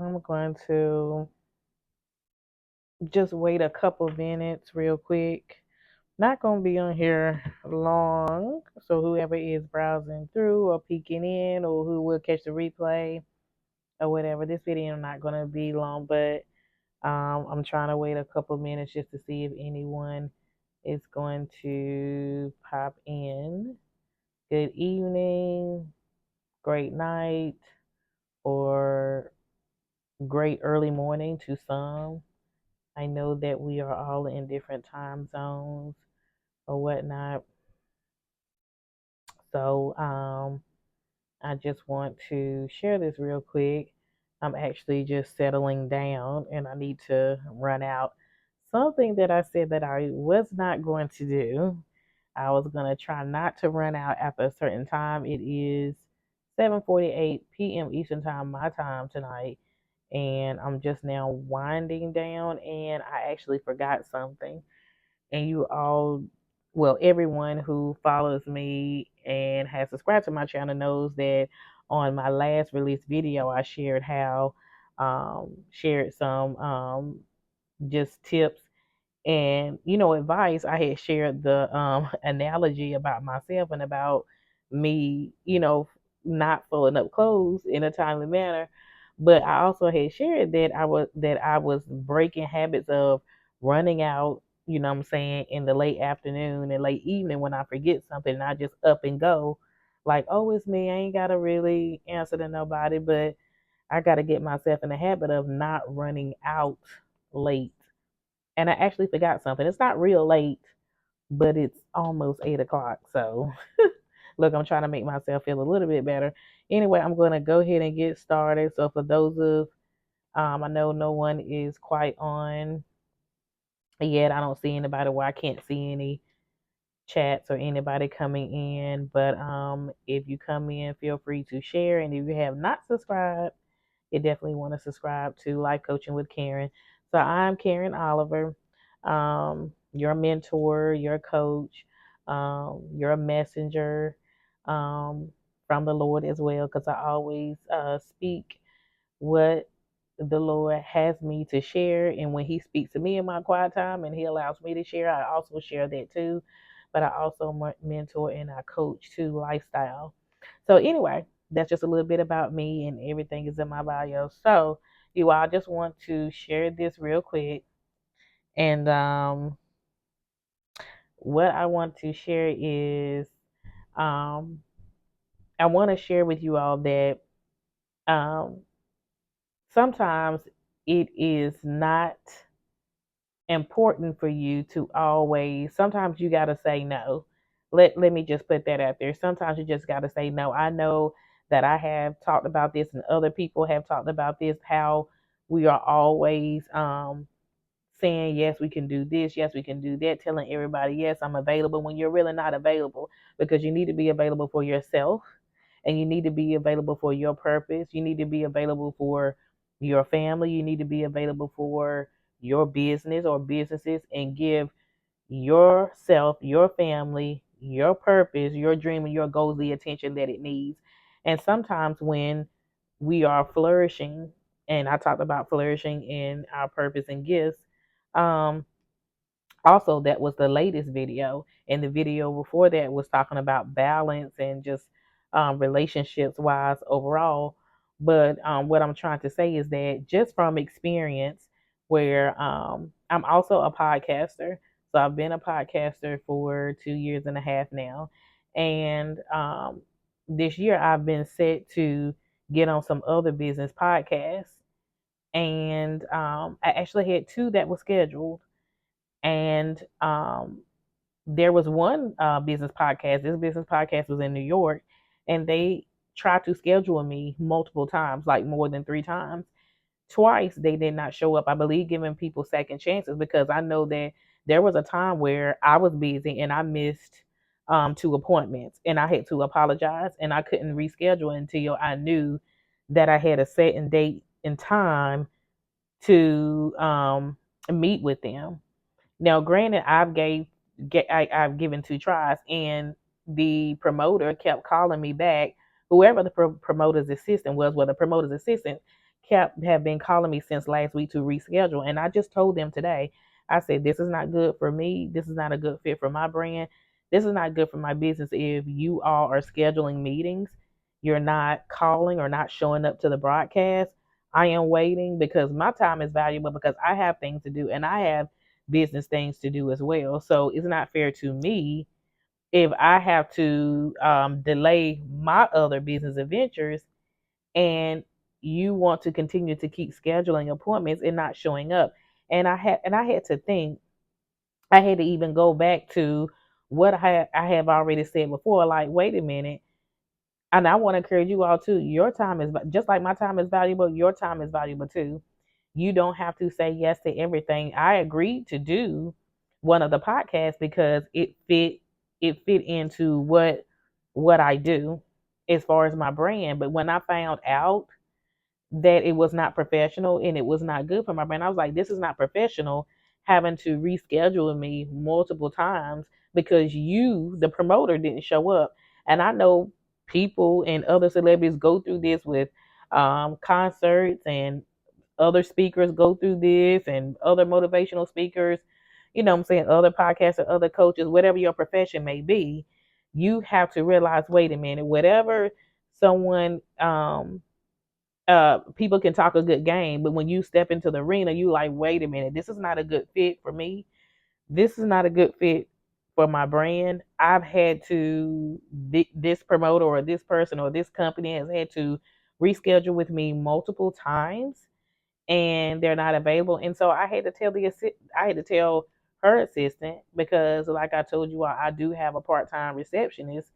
I'm going to just wait a couple minutes real quick. Not going to be on here long. So whoever is browsing through or peeking in or who will catch the replay or whatever, this video is not going to be long, but I'm trying to wait a couple minutes just to see if anyone is going to pop in. Good evening, great night, or great early morning to some. I know that we are all in different time zones or whatnot. So I just want to share this real quick. I'm actually just settling down and I need to run out. Something that I said that I was not going to do. I was going to try not to run out after a certain time. It is 7:48 p.m. Eastern Time, my time tonight, and I'm just now winding down and I actually forgot something. And you all, well, everyone who follows me and has subscribed to my channel knows that on my last released video, I shared how, shared some just tips and advice. I had shared the analogy about myself and about me, not filling up clothes in a timely manner. But I also had shared that I was breaking habits of running out, what I'm saying, in the late afternoon and late evening when I forget something and I just up and go. Like, oh, it's me. I ain't gotta really answer to nobody, but I gotta get myself in the habit of not running out late. And I actually forgot something. It's not real late, but it's almost 8 o'clock. So look, I'm trying to make myself feel a little bit better. Anyway, I'm going to go ahead and get started. So for those of, I know no one is quite on yet. I don't see anybody where I can't see any chats or anybody coming in. But if you come in, feel free to share. And if you have not subscribed, you definitely want to subscribe to Life Coaching with Karen. So I'm Karen Oliver, your mentor, your coach, your messenger um, from the Lord as well, because I always speak what the Lord has me to share. And when He speaks to me in my quiet time and He allows me to share, I also share that too. But I also mentor and I coach to lifestyle. So, anyway, that's just a little bit about me, and everything is in my bio. So, you all, just want to share this real quick. And what I want to share is um, I want to share with you all that um, sometimes it is not important for you to always, sometimes you got to say no. Let me just put that out there. Sometimes you just got to say no. I know that I have talked about this and other people have talked about this, how we are always saying yes, we can do this, yes, we can do that, telling everybody yes, I'm available, when you're really not available, because you need to be available for yourself and you need to be available for your purpose. You need to be available for your family. You need to be available for your business or businesses, and give yourself, your family, your purpose, your dream, and your goals the attention that it needs. And sometimes when we are flourishing, and I talked about flourishing in our purpose and gifts, um, also that was the latest video, and the video before that was talking about balance and just relationships wise overall. But what I'm trying to say is that just from experience, where I'm also a podcaster, so I've been a podcaster for 2 years and a half now, and this year I've been set to get on some other business podcasts, and I actually had two that were scheduled, and there was one business podcast. This business podcast was in New York, and they tried to schedule me multiple times, like more than 3 times. Twice they did not show up. I believe giving people second chances, because I know that there was a time where I was busy and I missed 2 appointments, and I had to apologize, and I couldn't reschedule until I knew that I had a set date and time to meet with them. Now, granted, I've given 2 tries, and the promoter kept calling me back. Whoever the promoter's assistant was, well, the promoter's assistant have been calling me since last week to reschedule. And I just told them today, I said, this is not good for me. This is not a good fit for my brand. This is not good for my business. If you all are scheduling meetings, you're not calling or not showing up to the broadcast. I am waiting because my time is valuable because I have things to do and I have business things to do as well. So it's not fair to me if I have to delay my other business adventures and you want to continue to keep scheduling appointments and not showing up. And I had to think, I had to even go back to what I have already said before. Like, wait a minute. And I want to encourage you all too. Your time is just like my time is valuable. Your time is valuable too. You don't have to say yes to everything. I agreed to do one of the podcasts because it fit into what I do as far as my brand. But when I found out that it was not professional and it was not good for my brand, I was like, this is not professional, having to reschedule me multiple times because you, the promoter, didn't show up. And I know people and other celebrities go through this with concerts, and other speakers go through this, and other motivational speakers, you know what I'm saying, other podcasts or other coaches, whatever your profession may be. You have to realize, wait a minute, whatever someone people can talk a good game, but when you step into the arena, you like, wait a minute, this is not a good fit for me. This is not a good fit for my brand. I've had to, this promoter or this person or this company has had to reschedule with me multiple times, and they're not available. And so I had to tell I had to tell her assistant, because like I told you, I do have a part-time receptionist,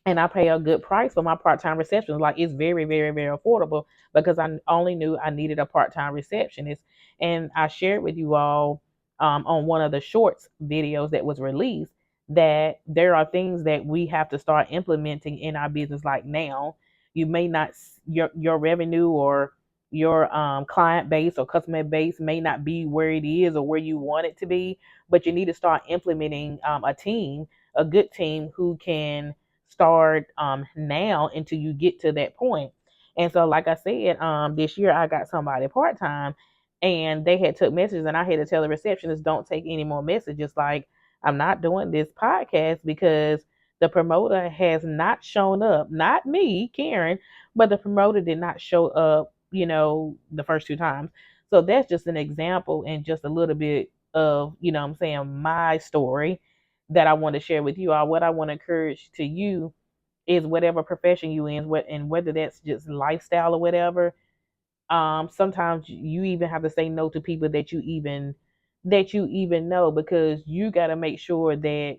and I pay a good price for my part-time receptionist. Like, it's very, very, very affordable because I only knew I needed a part-time receptionist. And I shared with you all on one of the shorts videos that was released that there are things that we have to start implementing in our business. Like, now, you may not, your revenue or your client base or customer base may not be where it is or where you want it to be, but you need to start implementing a good team who can start now until you get to that point. And so, like I said, this year I got somebody part time, and they had took messages, and I had to tell the receptionist, don't take any more messages. Like, I'm not doing this podcast because the promoter has not shown up. Not me, Karen, but the promoter did not show up, the first two times. So that's just an example and just a little bit of, I'm saying, my story that I want to share with you all. What I want to encourage to you is, whatever profession you in, and whether that's just lifestyle or whatever, sometimes you even have to say no to people that you even know, because you got to make sure that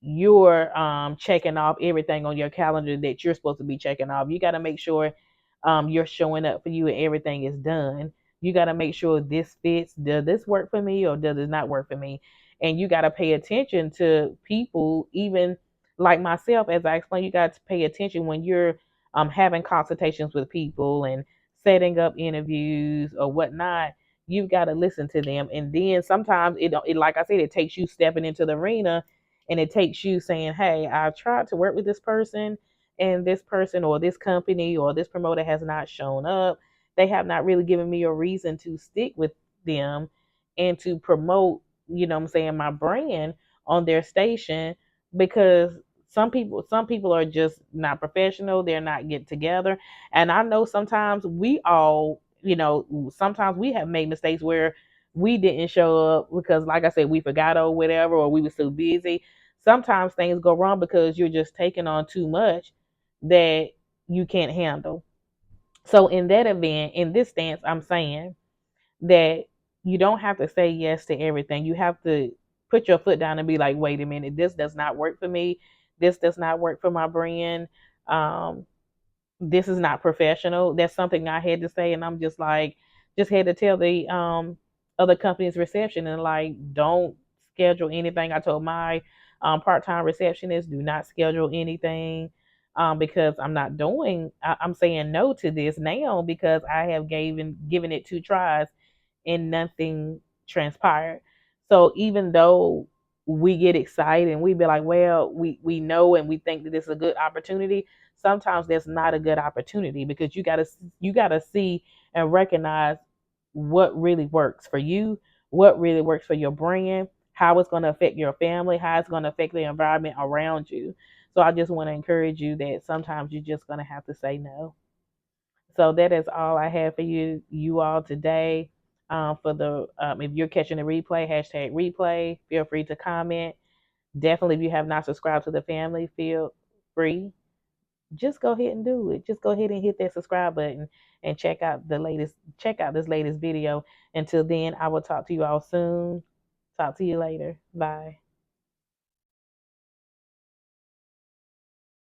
you're checking off everything on your calendar that you're supposed to be checking off. You got to make sure you're showing up for you and everything is done. You got to make sure this fits. Does this work for me or does it not work for me? And you got to pay attention to people, even like myself, as I explained. You got to pay attention when you're having consultations with people and setting up interviews or whatnot. You've got to listen to them, and then sometimes it, like I said, it takes you stepping into the arena, and it takes you saying, hey, I've tried to work with this person, and this person or this company or this promoter has not shown up. They have not really given me a reason to stick with them and to promote, what I'm saying, my brand on their station, because some people are just not professional. They're not get together. And I know sometimes we all, sometimes we have made mistakes where we didn't show up because, like I said, we forgot or whatever, or we were so busy. Sometimes things go wrong because you're just taking on too much that you can't handle. So in that event, in this stance, I'm saying that you don't have to say yes to everything. You have to put your foot down and be like, wait a minute, this does not work for me. This does not work for my brand. Um, this is not professional. That's something I had to say, and I'm just like, just had to tell the other company's reception, and like, don't schedule anything. I told my part-time receptionist, do not schedule anything, because I'm not doing. I'm saying no to this now because I have given it two tries and nothing transpired. So even though we get excited and we be like, well, we know and we think that this is a good opportunity. Sometimes that's not a good opportunity because you gotta see and recognize what really works for you, what really works for your brand, how it's going to affect your family, how it's going to affect the environment around you. So I just want to encourage you that sometimes you're just going to have to say no. So that is all I have for you all today. For the if you're catching the replay, hashtag replay. Feel free to comment. Definitely, if you have not subscribed to the family, feel free. Just go ahead and do it. Just go ahead and hit that subscribe button and check out this latest video. Until then, I will talk to you all soon. Talk to you later. Bye.